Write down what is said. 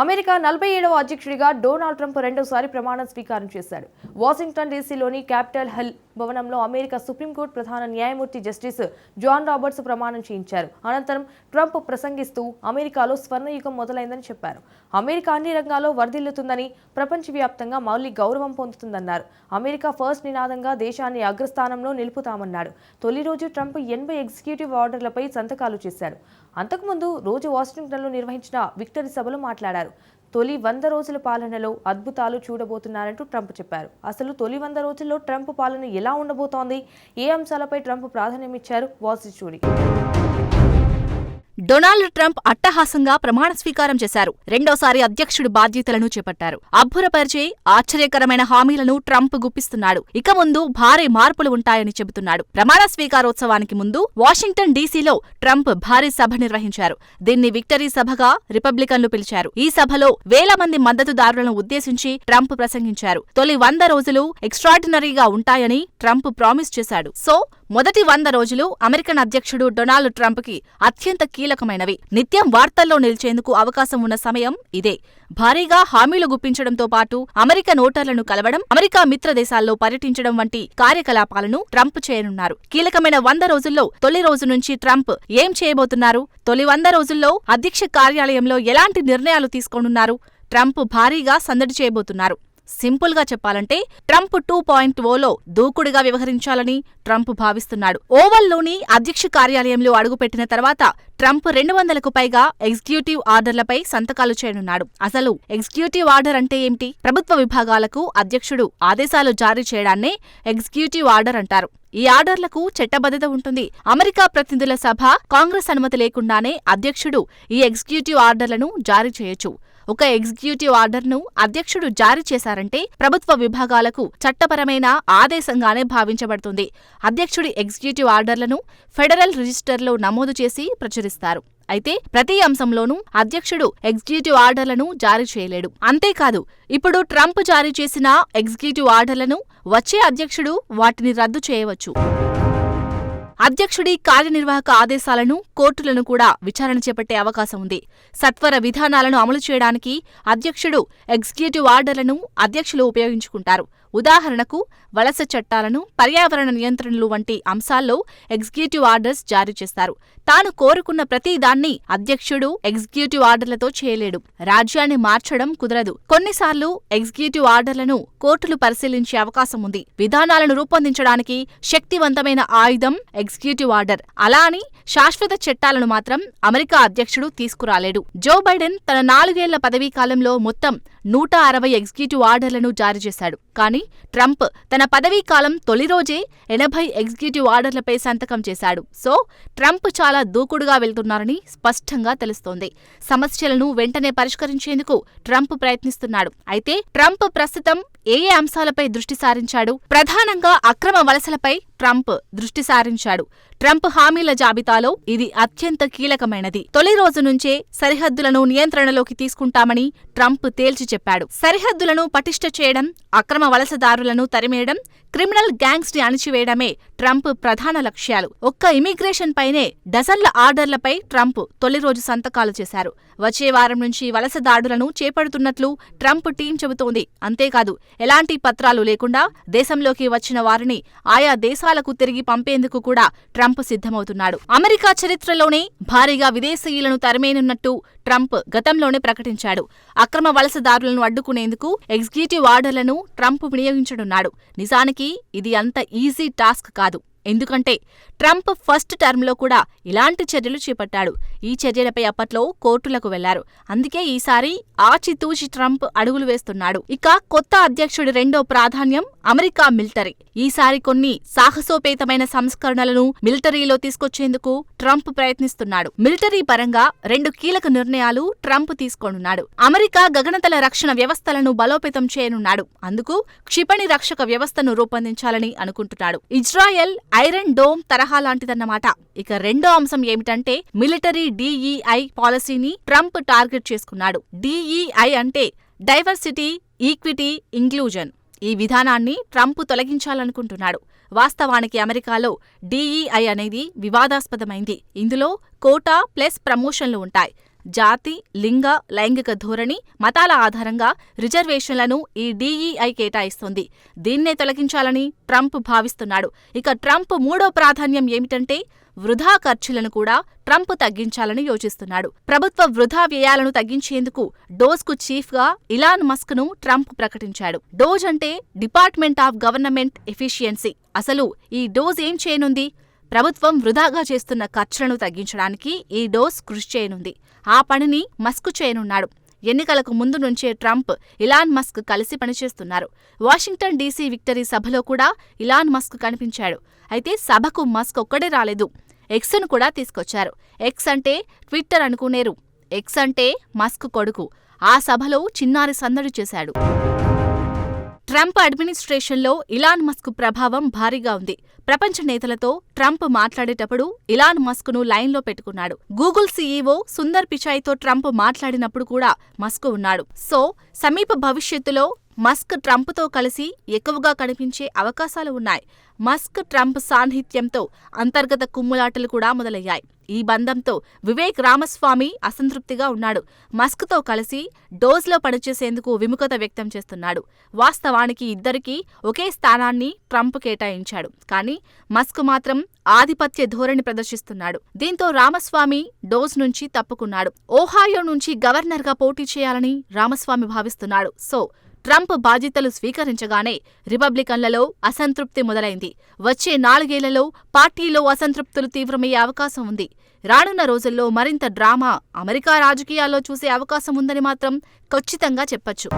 America 47వ అధ్యక్షుడిగా Donald Trump రెండోసారి ప్రమాణ స్వీకారం చేశాడు. వాషింగ్టన్ డీసీలోని క్యాపిటల్ హిల్ భవనంలో అమెరికా సుప్రీంకోర్టు ప్రధాన న్యాయమూర్తి జస్టిస్ జాన్ రాబర్ట్స్ ప్రమాణం చేయించారు. అనంతరం ట్రంప్ ప్రసంగిస్తూ అమెరికాలో స్వర్ణయుగం మొదలైందని చెప్పారు. అమెరికా అన్ని రంగాల్లో వర్ధిల్లుతుందని, ప్రపంచవ్యాప్తంగా మళ్లీ గౌరవం పొందుతుందన్నారు. అమెరికా ఫస్ట్ నినాదంగా దేశాన్ని అగ్రస్థానంలో నిలుపుతామన్నాడు. తొలి రోజు ట్రంప్ 80 ఎగ్జిక్యూటివ్ ఆర్డర్లపై సంతకాలు చేశారు. అంతకుముందు రోజు వాషింగ్టన్లో నిర్వహించిన విక్టరీ సభలో మాట్లాడారు. తొలి 100 రోజుల పాలనలో అద్భుతాలు చూడబోతున్నారంటూ ట్రంప్ చెప్పారు. అసలు తొలి 100 రోజుల్లో ట్రంప్ పాలన ఎలా ఉండబోతోంది, ఏ అంశాలపై ట్రంప్ ప్రాధాన్యమిచ్చారు, watch the story. Donald Trump అట్టహాసంగా ప్రమాణ స్వీకారం చేశారు. రెండోసారి అధ్యక్షుడి బాధ్యతలను చేపట్టారు. అబ్బురపరిచే ఆశ్చర్యకరమైన హామీలను ట్రంప్ గుప్పిస్తున్నాడు. ఇక ముందు భారీ మార్పులు ఉంటాయని చెబుతున్నాడు. ప్రమాణ స్వీకారోత్సవానికి ముందు వాషింగ్టన్ డీసీలో ట్రంప్ భారీ సభ నిర్వహించారు. దీన్ని విక్టరీ సభగా రిపబ్లికన్లు పిలిచారు. ఈ సభలో వేల మంది మద్దతుదారులను ఉద్దేశించి ట్రంప్ ప్రసంగించారు. తొలి 100 రోజులు ఎక్స్ట్రాడినరీగా ఉంటాయని ట్రంప్ ప్రామిస్ చేశాడు. సో మొదటి 100 రోజులు అమెరికన్ అధ్యక్షుడు డొనాల్డ్ ట్రంప్ కి అత్యంత కీలకమైనవి. నిత్యం వార్తల్లో నిలిచేందుకు అవకాశం ఉన్న సమయం ఇదే. భారీగా హామీలు గుప్పించడంతో పాటు అమెరికన్ ఓటర్లను కలవడం, అమెరికా మిత్ర దేశాల్లో పర్యటించడం వంటి కార్యకలాపాలను ట్రంప్ చేయనున్నారు. కీలకమైన 100 రోజుల్లో తొలి రోజు నుంచి ట్రంప్ ఏం చేయబోతున్నారు? తొలి 100 రోజుల్లో అధ్యక్ష కార్యాలయంలో ఎలాంటి నిర్ణయాలు తీసుకోనున్నారు? ట్రంప్ భారీగా సందడి చేయబోతున్నారు. సింపుల్ గా చెప్పాలంటే ట్రంప్ 2.0లో దూకుడుగా వ్యవహరించాలని ట్రంప్ భావిస్తున్నాడు. ఓవల్లోని అధ్యక్ష కార్యాలయంలో అడుగుపెట్టిన తర్వాత ట్రంప్ 200కు పైగా ఎగ్జిక్యూటివ్ ఆర్డర్లపై సంతకాలు చేయనున్నాడు. అసలు ఎగ్జిక్యూటివ్ ఆర్డర్ అంటే ఏమిటి? ప్రభుత్వ విభాగాలకు అధ్యక్షుడు ఆదేశాలు జారీ చేయడాన్నే ఎగ్జిక్యూటివ్ ఆర్డర్ అంటారు. ఈ ఆర్డర్లకు చట్టబద్ధత ఉంటుంది. అమెరికా ప్రతినిధుల సభ, కాంగ్రెస్ అనుమతి లేకుండానే అధ్యక్షుడు ఈ ఎగ్జిక్యూటివ్ ఆర్డర్లను జారీ చేయొచ్చు. ఒక ఎగ్జిక్యూటివ్ ఆర్డర్ను అధ్యక్షుడు జారీ చేశారంటే ప్రభుత్వ విభాగాలకు చట్టపరమైన ఆదేశంగానే భావించబడుతుంది. అధ్యక్షుడి ఎగ్జిక్యూటివ్ ఆర్డర్లను ఫెడరల్ రిజిస్టర్లో నమోదు చేసి ప్రచురిస్తారు. అయితే ప్రతి అంశంలోనూ అధ్యక్షుడు ఎగ్జిక్యూటివ్ ఆర్డర్లను జారీ చేయలేడు. అంతేకాదు, ఇప్పుడు ట్రంప్ జారీ చేసిన ఎగ్జిక్యూటివ్ ఆర్డర్లను వచ్చే అధ్యక్షుడు వాటిని రద్దు చేయవచ్చు. అధ్యక్షుడి కార్యనిర్వాహక ఆదేశాలను, కోర్టులను కూడా విచారణ చేపట్టే అవకాశం ఉంది. సత్వర విధానాలను అమలు చేయడానికి అధ్యక్షుడు ఎగ్జిక్యూటివ్ ఆర్డర్లను అధ్యక్షులు ఉపయోగించుకుంటారు. ఉదాహరణకు వలస చట్టాలను, పర్యావరణ నియంత్రణలు వంటి అంశాల్లో ఎగ్జిక్యూటివ్ ఆర్డర్స్ జారీ చేస్తారు. తాను కోరుకున్న ప్రతిదాన్ని అధ్యక్షుడు ఎగ్జిక్యూటివ్ ఆర్డర్లతో చేయలేడు. రాజ్యాన్ని మార్చడం కుదరదు. కొన్నిసార్లు ఎగ్జిక్యూటివ్ ఆర్డర్లను కోర్టులు పరిశీలించే అవకాశం ఉంది. విధానాలను రూపొందించడానికి శక్తివంతమైన ఆయుధం ఎగ్జిక్యూటివ్ ఆర్డర్. అలా అని శాశ్వత చట్టాలను మాత్రం అమెరికా అధ్యక్షుడు తీసుకురాలేడు. జో బైడెన్ తన 4 ఏళ్ల పదవీకాలంలో మొత్తం 160 ఎగ్జిక్యూటివ్ ఆర్డర్లను జారీ చేశాడు. కానీ ట్రంప్ తన పదవీకాలం తొలి రోజే 80 ఎగ్జిక్యూటివ్ ఆర్డర్లపై సంతకం చేశాడు. సో ట్రంప్ చాలా దూకుడుగా వెళ్తున్నారని స్పష్టంగా తెలుస్తోంది. సమస్యలను వెంటనే పరిష్కరించేందుకు ట్రంప్ ప్రయత్నిస్తున్నాడు. అయితే ట్రంప్ ప్రస్తుతం ఏ అంశాలపై దృష్టి సారించాడు? ప్రధానంగా అక్రమ వలసలపై ట్రంప్ దృష్టి సారించాడు. ట్రంప్ హామీల జాబితాలో ఇది అత్యంత కీలకమైనది. తొలి రోజు నుంచే సరిహద్దులను నియంత్రణలోకి తీసుకుంటామని ట్రంప్ తేల్చి చెప్పాడు. సరిహద్దులను పటిష్ట చేయడం, అక్రమ వలసదారులను తరిమేయడం, క్రిమినల్ గ్యాంగ్స్ ని అణిచివేయడమే ట్రంప్ ప్రధాన లక్ష్యాలు. ఒక్క ఇమిగ్రేషన్ పైనే డజన్ల ఆర్డర్లపై ట్రంప్ తొలి రోజు సంతకాలు చేశారు. వచ్చే వారం నుంచి వలస దాడులను చేపడుతున్నట్లు ట్రంప్ టీం చెబుతోంది. అంతేకాదు, ఎలాంటి పత్రాలు లేకుండా దేశంలోకి వచ్చిన వారిని ఆయా దేశాలకు తిరిగి పంపేందుకు కూడా ట్రంప్ సిద్ధమవుతున్నాడు. అమెరికా చరిత్రలోనే భారీగా విదేశీయులను తరిమేనున్నట్టు ట్రంప్ గతంలోనే ప్రకటించాడు. అక్రమ వలసదారులను అడ్డుకునేందుకు ఎగ్జిక్యూటివ్ ఆర్డర్లను ట్రంప్ వినియోగించనున్నాడు. నిజానికి ఇది అంత ఈజీ టాస్క్ కాదు. ఎందుకంటే ట్రంప్ ఫస్ట్ టర్మ్లో కూడా ఇలాంటి చర్యలు చేపట్టాడు. ఈ చర్యలపై అప్పట్లో కోర్టులకు వెళ్లారు. అందుకే ఈసారి ఆచితూచి ట్రంప్ అడుగులు వేస్తున్నాడు. ఇక కొత్త అధ్యక్షుడి రెండో ప్రాధాన్యం అమెరికా మిలిటరీ. ఈసారి కొన్ని సాహసోపేతమైన సంస్కరణలను మిలిటరీలో తీసుకొచ్చేందుకు ట్రంప్ ప్రయత్నిస్తున్నాడు. మిలిటరీ పరంగా 2 కీలక నిర్ణయాలు ట్రంప్ తీసుకోనున్నాడు. అమెరికా గగనతల రక్షణ వ్యవస్థలను బలోపేతం చేయనున్నాడు. అందుకు క్షిపణి రక్షక వ్యవస్థను రూపొందించాలని అనుకుంటున్నాడు. ఇజ్రాయెల్ ఐరన్ డోమ్ తరహా లాంటిదన్నమాట. ఇక రెండో అంశం ఏమిటంటే మిలిటరీ DEI పాలసీని ట్రంప్ టార్గెట్ చేసుకున్నాడు. DEI అంటే డైవర్సిటీ, ఈక్విటీ, ఇంక్లూజన్. ఈ విధానాన్ని ట్రంప్ తొలగించాలనుకుంటున్నాడు. వాస్తవానికి అమెరికాలో DEI అనేది వివాదాస్పదమైంది. ఇందులో కోటా ప్లస్ ప్రమోషన్లు ఉంటాయి. జాతి, లింగ, లైంగిక ధోరణి, మతాల ఆధారంగా రిజర్వేషన్లను ఈ DEI కేటాయిస్తోంది. దీన్నే తొలగించాలని ట్రంప్ భావిస్తున్నాడు. ఇక ట్రంప్ మూడో ప్రాధాన్యం ఏమిటంటే వృధా ఖర్చులను కూడా ట్రంప్ తగ్గించాలని యోచిస్తున్నాడు. ప్రభుత్వ వృధా వ్యయాలను తగ్గించేందుకు డోజ్కు చీఫ్గా ఇలాన్ మస్క్ను ట్రంప్ ప్రకటించాడు. డోజ్ అంటే డిపార్ట్మెంట్ ఆఫ్ గవర్నమెంట్ ఎఫిషియన్సీ. అసలు ఈ డోజ్ ఏం చేయనుంది? ప్రభుత్వం వృధాగా చేస్తున్న ఖర్చులను తగ్గించడానికి ఈ డోజ్ కృషి చేయనుంది. ఆ పనిని మస్క్ చేయనున్నాడు. ఎన్నికలకు ముందు నుంచే ట్రంప్, ఇలాన్ మస్క్ కలిసి పనిచేస్తున్నారు. వాషింగ్టన్ DC విక్టరీ సభలో కూడా ఇలాన్ మస్క్ కనిపించాడు. అయితే సభకు మస్క్ ఒక్కడే రాలేదు, ఎక్స్ను కూడా తీసుకొచ్చారు. ఎక్స్ అంటే ట్విట్టర్ అనుకునేరు. ఎక్స్ అంటే మస్క్ కొడుకు. ఆ సభలో చిన్నారి సందడి చేశాడు. ట్రంప్ అడ్మినిస్ట్రేషన్లో ఇలాన్ మస్క్ ప్రభావం భారీగా ఉంది. ప్రపంచ నేతలతో ట్రంప్ మాట్లాడేటప్పుడు ఇలాన్ మస్క్ను లైన్లో పెట్టుకున్నాడు. గూగుల్ CEO సుందర్ పిచాయ్తో ట్రంప్ మాట్లాడినప్పుడు కూడా మస్క్ ఉన్నాడు. సో సమీప భవిష్యత్తులో మస్క్ ట్రంప్తో కలిసి ఎక్కువగా కనిపించే అవకాశాలు ఉన్నాయి. మస్క్ ట్రంప్ సాన్నిహిత్యంతో అంతర్గత కుమ్ములాటలు కూడా మొదలయ్యాయి. ఈ బంధంతో వివేక్ రామస్వామి అసంతృప్తిగా ఉన్నాడు. మస్క్తో కలిసి డోజ్లో పనిచేసేందుకు విముఖత వ్యక్తం చేస్తున్నాడు. వాస్తవానికి ఇద్దరికీ ఒకే స్థానాన్ని ట్రంప్ కేటాయించాడు. కానీ మస్క్ మాత్రం ఆధిపత్య ధోరణి ప్రదర్శిస్తున్నాడు. దీంతో రామస్వామి డోజ్ నుంచి తప్పుకున్నాడు. ఓహాయో నుంచి గవర్నర్గా పోటీ చేయాలని రామస్వామి భావిస్తున్నాడు. సో ట్రంప్ బాధ్యతలు స్వీకరించగానే రిపబ్లికన్లలో అసంతృప్తి మొదలైంది. వచ్చే 4 ఏళ్లలో పార్టీలో అసంతృప్తులు తీవ్రమయ్యే అవకాశం ఉంది. రానున్న రోజుల్లో మరింత డ్రామా అమెరికా రాజకీయాల్లో చూసే అవకాశం ఉందని మాత్రం ఖచ్చితంగా చెప్పొచ్చు.